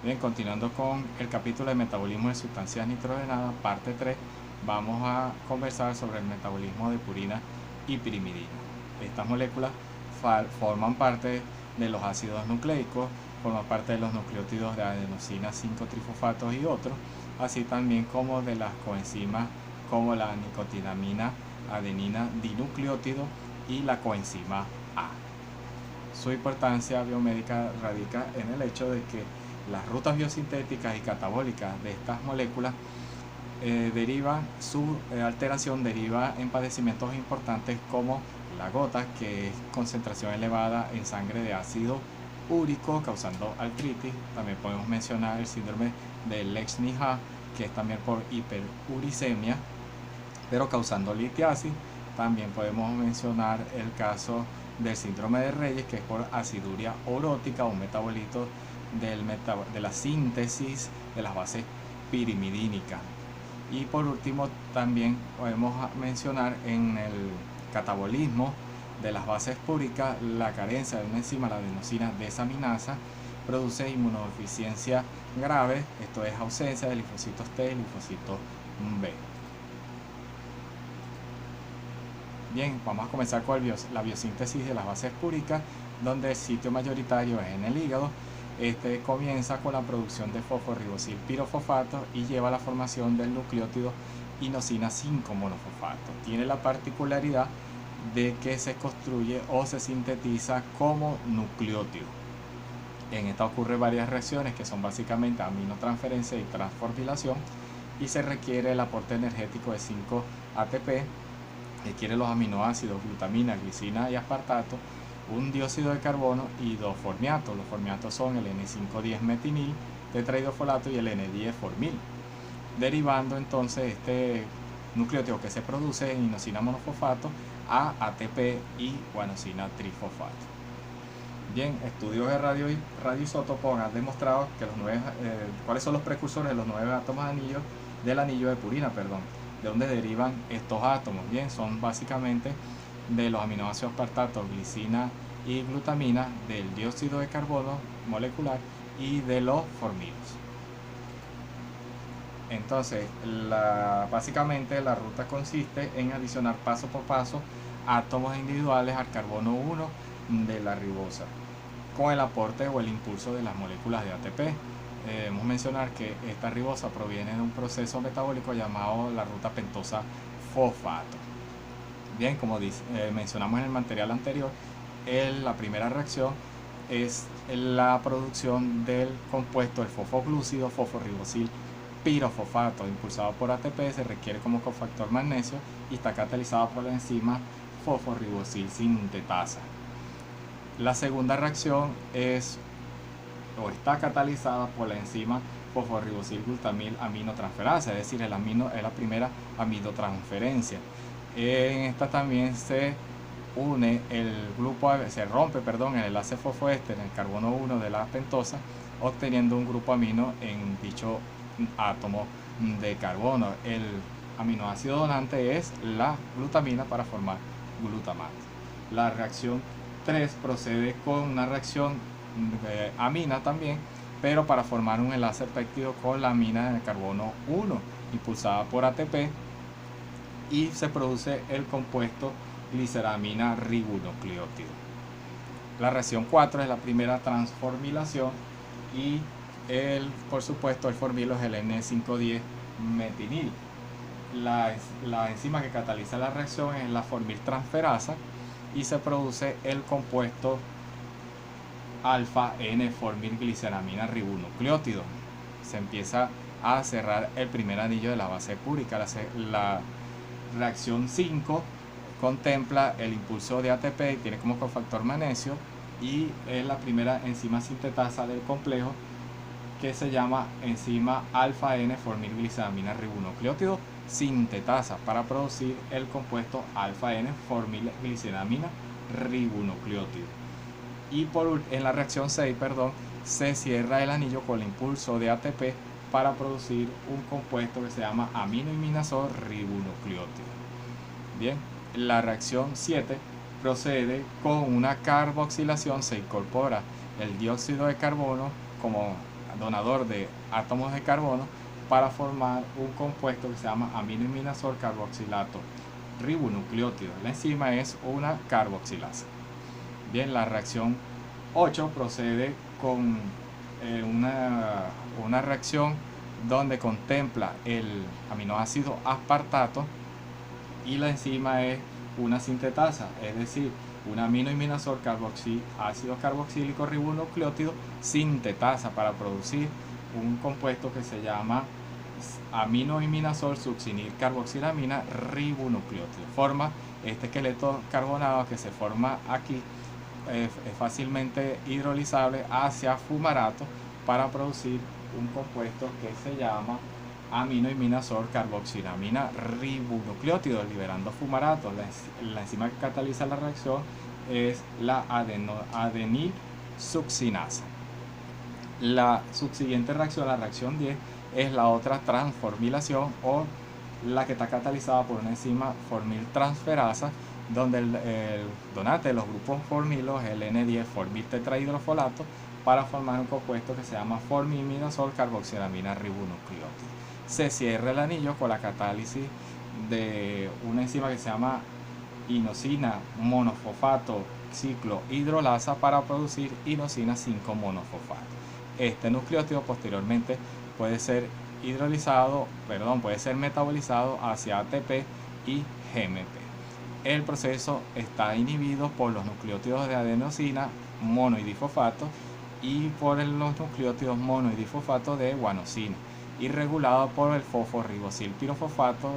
Bien, continuando con el capítulo de metabolismo de sustancias nitrogenadas, parte 3, vamos a conversar sobre el metabolismo de purina y pirimidina. Estas moléculas forman parte de los ácidos nucleicos, forman parte de los nucleótidos de adenosina 5-trifosfatos y otros, así también como de las coenzimas como la nicotinamina adenina dinucleótido y la coenzima A. Su importancia biomédica radica en el hecho de que las rutas biosintéticas y catabólicas de estas moléculas su alteración deriva en padecimientos importantes como la gota, que es concentración elevada en sangre de ácido úrico causando artritis. También podemos mencionar el síndrome de Lesch-Nyhan, que es también por hiperuricemia, pero causando litiasis. También podemos mencionar el caso del síndrome de Reyes, que es por aciduria orótica, un metabolito de la síntesis de las bases pirimidínicas. Y por último, también podemos mencionar en el catabolismo de las bases púricas la carencia de una enzima, la adenosina desaminasa, produce inmunodeficiencia grave, esto es ausencia de linfocitos T y linfocitos B. Bien, vamos a comenzar con la biosíntesis de las bases púricas, donde el sitio mayoritario es en el hígado. Este comienza con la producción de fosforribosil pirofosfato y lleva a la formación del nucleótido inosina 5-monofosfato. Tiene la particularidad de que se construye o se sintetiza como nucleótido. En esta ocurren varias reacciones que son básicamente aminotransferencia y transformilación, y se requiere el aporte energético de 5 ATP, requiere los aminoácidos glutamina, glicina y aspartato, un dióxido de carbono y dos formiatos. Los formiatos son el N5,10-metinil tetrahidrofolato y el N10-formil, derivando entonces este nucleótido que se produce en inosina monofosfato a ATP y guanosina trifosfato. Bien, estudios de radioisótopos han demostrado que cuáles son los precursores de los 9 átomos del anillo de purina, de dónde derivan estos átomos. Bien, son básicamente de los aminoácidos aspartato, glicina y glutamina, del dióxido de carbono molecular y de los formilos. Entonces, básicamente la ruta consiste en adicionar paso por paso átomos individuales al carbono 1 de la ribosa, con el aporte o el impulso de las moléculas de ATP. Debemos mencionar que esta ribosa proviene de un proceso metabólico llamado la ruta pentosa fosfato. Bien, como mencionamos en el material anterior, la primera reacción es la producción del compuesto del fosfoglúcido fosforribosil pirofosfato, impulsado por ATP, se requiere como cofactor magnesio y está catalizado por la enzima fosforribosil sintetasa. La segunda reacción está catalizada por la enzima fosforribosil glutamil aminotransferasa, es decir, es la primera aminotransferencia. En esta también se rompe el enlace fosfoéster en el carbono 1 de la pentosa, obteniendo un grupo amino en dicho átomo de carbono. El aminoácido donante es la glutamina para formar glutamato. La reacción 3 procede con una reacción amina también, pero para formar un enlace péptido con la amina de carbono 1 impulsada por ATP, y se produce el compuesto gliceramina ribonucleótido. La reacción 4 es la primera transformilación y por supuesto el formilo es el N5,10-metinil. La enzima que cataliza la reacción es la formiltransferasa y se produce el compuesto alfa N-formilgliceramina ribonucleótido. Se empieza a cerrar el primer anillo de la base púrica. La reacción 5 contempla el impulso de ATP y tiene como cofactor magnesio, y es la primera enzima sintetasa del complejo, que se llama enzima alfa N-formilgliceramina ribonucleótido sintetasa, para producir el compuesto alfa N-formilgliceramina ribonucleótido. Y en la reacción 6, se cierra el anillo con el impulso de ATP para producir un compuesto que se llama aminoimidazol ribonucleótido. Bien, la reacción 7 procede con una carboxilación, se incorpora el dióxido de carbono como donador de átomos de carbono para formar un compuesto que se llama aminoimidazol carboxilato ribonucleótido. La enzima es una carboxilasa. Bien, la reacción 8 procede con una reacción donde contempla el aminoácido aspartato y la enzima es una sintetasa, es decir, un aminoimidazol ácido carboxílico ribonucleótido sintetasa para producir un compuesto que se llama aminoimidazol succinil carboxilamina ribonucleótido. Forma este esqueleto carbonado que se forma aquí, es fácilmente hidrolizable hacia fumarato para producir un compuesto que se llama aminoimidazol carboxilamina ribonucleótido, liberando fumarato. La enzima que cataliza la reacción es la adenilsuccinasa. La subsiguiente reacción, la reacción 10, es la otra transformilación o la que está catalizada por una enzima formiltransferasa, donde el donante de los grupos formilo es el N10 formiltetrahidrofolato para formar un compuesto que se llama formimidazol carboxilamina ribonucleótido. Se cierra el anillo con la catálisis de una enzima que se llama inosina monofosfato ciclohidrolasa para producir inosina 5 monofosfato. Este nucleótido posteriormente puede ser puede ser metabolizado hacia ATP y GMP. El proceso está inhibido por los nucleótidos de adenosina mono y difosfato y por los nucleótidos mono y difosfato de guanosina, y regulado por el fosforribosil pirofosfato,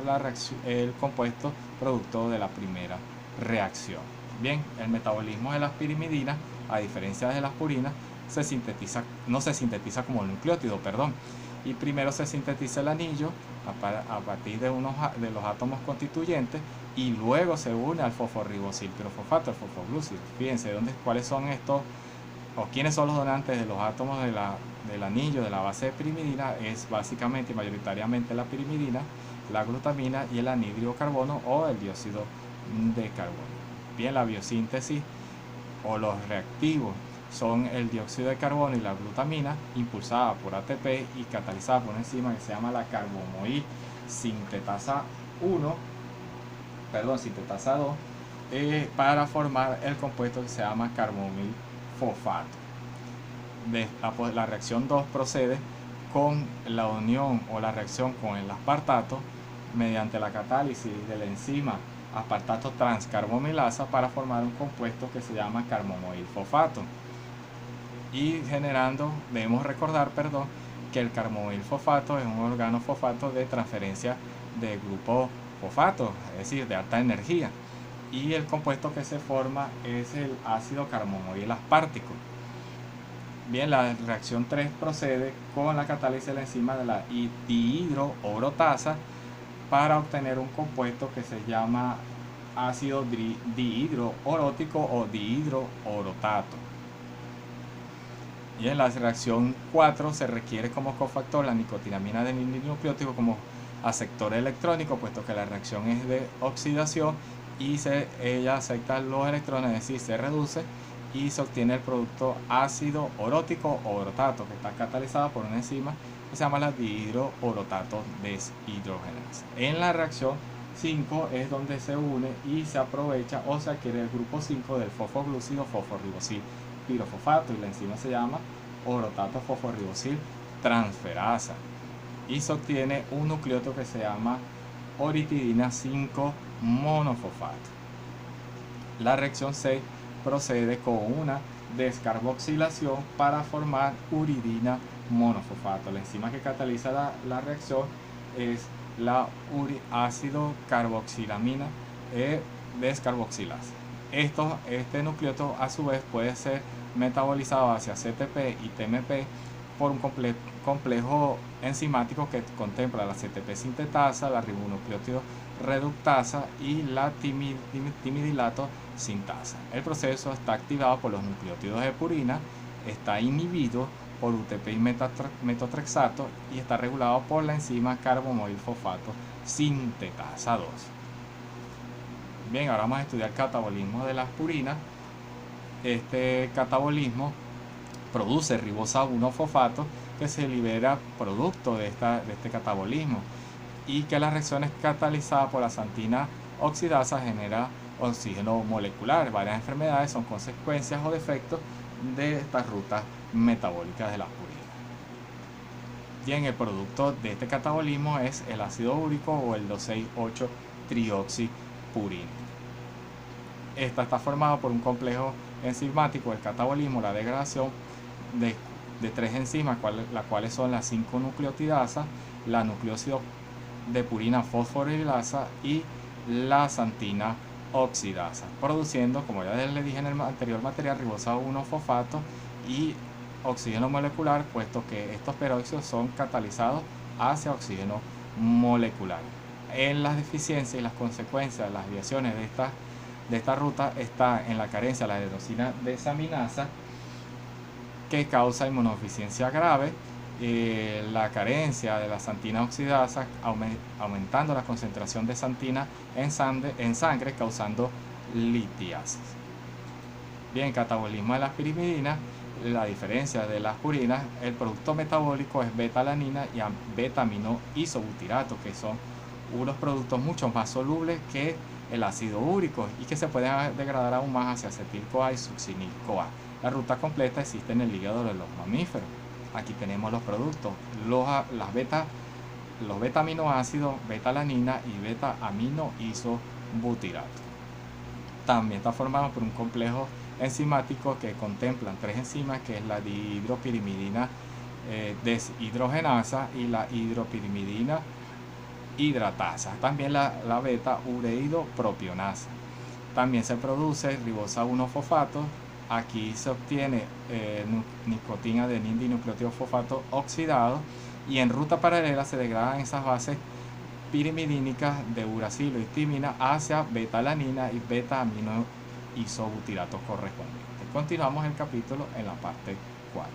el compuesto producto de la primera reacción. Bien, el metabolismo de las pirimidinas, a diferencia de las purinas, no se sintetiza como nucleótido, y primero se sintetiza el anillo a partir de los átomos constituyentes y luego se une al fosforribosil pirofosfato, el fosfoglúcido. Fíjense cuáles son estos o quiénes son los donantes de los átomos del anillo de la base de pirimidina. Es básicamente y mayoritariamente la pirimidina, la glutamina y el anhídrido carbono o el dióxido de carbono. Bien, la biosíntesis o los reactivos son el dióxido de carbono y la glutamina, impulsada por ATP y catalizada por una enzima que se llama la carbomoil sintetasa 2, para formar el compuesto que se llama carbomoil fosfato. La reacción 2 procede con la unión o la reacción con el aspartato mediante la catálisis de la enzima aspartato transcarbamilasa para formar un compuesto que se llama carbomoil fosfato. Y debemos recordar, que el carbomoil fosfato es un organofosfato de transferencia de grupo fosfato, es decir, de alta energía. Y el compuesto que se forma es el ácido carbomoil aspartico. Bien, la reacción 3 procede con la catálisis de la enzima de la dihidroorotasa para obtener un compuesto que se llama ácido dihidroorótico o dihidroorotato. Y en la reacción 4 se requiere como cofactor la nicotinamina del nucleótido como aceptor electrónico, puesto que la reacción es de oxidación y ella acepta los electrones, es decir, se reduce y se obtiene el producto ácido orótico o orotato, que está catalizado por una enzima que se llama la dihidroorotato deshidrogenasa. En la reacción 5 es donde se une y se aprovecha o se adquiere el grupo 5 del fosfoglúcido fosforribosil pirofosfato, y la enzima se llama orotato fosforribosil transferasa, y se obtiene un nucleótido que se llama oritidina 5 monofosfato. La reacción 6 procede con una descarboxilación para formar uridina monofosfato. La enzima que cataliza la reacción es la ácido carboxilamina descarboxilasa. Este nucleótido a su vez puede ser metabolizado hacia CTP y TMP por un complejo enzimático que contempla la CTP sintetasa, la ribonucleótido reductasa y la timidilato sintasa. El proceso está activado por los nucleótidos de purina, está inhibido por UTP y metotrexato y está regulado por la enzima carbomoil fosfato sintetasa 2. Bien, ahora vamos a estudiar el catabolismo de las purinas. Este catabolismo produce ribosa 1 fosfato, que se libera producto de este catabolismo, y que la reacción es catalizada por la xantina oxidasa genera oxígeno molecular. Varias enfermedades son consecuencias o defectos de estas rutas metabólicas de las purinas. Bien, el producto de este catabolismo es el ácido úrico o el 2,6,8-trioxipurina. Esta está formada por un complejo enzimático, el catabolismo, la degradación de tres enzimas, las cuales son la 5-nucleotidasa, la nucleósido de purina fosforilasa y la xantina oxidasa, produciendo, como ya les dije en el anterior material, ribosado 1-fosfato y oxígeno molecular, puesto que estos peróxidos son catalizados hacia oxígeno molecular. En las deficiencias y las consecuencias de las desviaciones de esta ruta está en la carencia de la adenosina desaminasa, que causa inmunodeficiencia grave, la carencia de la xantina oxidasa, aumentando la concentración de xantina en sangre, causando litiasis. Bien, catabolismo de las pirimidinas. La diferencia de las purinas, el producto metabólico es beta-alanina y beta-aminoisobutirato, que son unos productos mucho más solubles que el ácido úrico y que se pueden degradar aún más hacia acetil-CoA y succinil-CoA. La ruta completa existe en el hígado de los mamíferos. Aquí tenemos los productos, los beta-aminoácidos, beta-alanina y beta-aminoisobutirato. También está formado por un complejo enzimático que contemplan tres enzimas, que es la dihidropirimidina deshidrogenasa y la hidropirimidina hidratasa, también la beta-ureidopropionasa. También se produce ribosa 1-fosfato. Aquí se obtiene nicotina de dinucleótido fosfato oxidado, y en ruta paralela se degradan esas bases pirimidínicas de uracilo y timina hacia beta-alanina y beta-aminoisobutirato correspondientes. Continuamos el capítulo en la parte 4.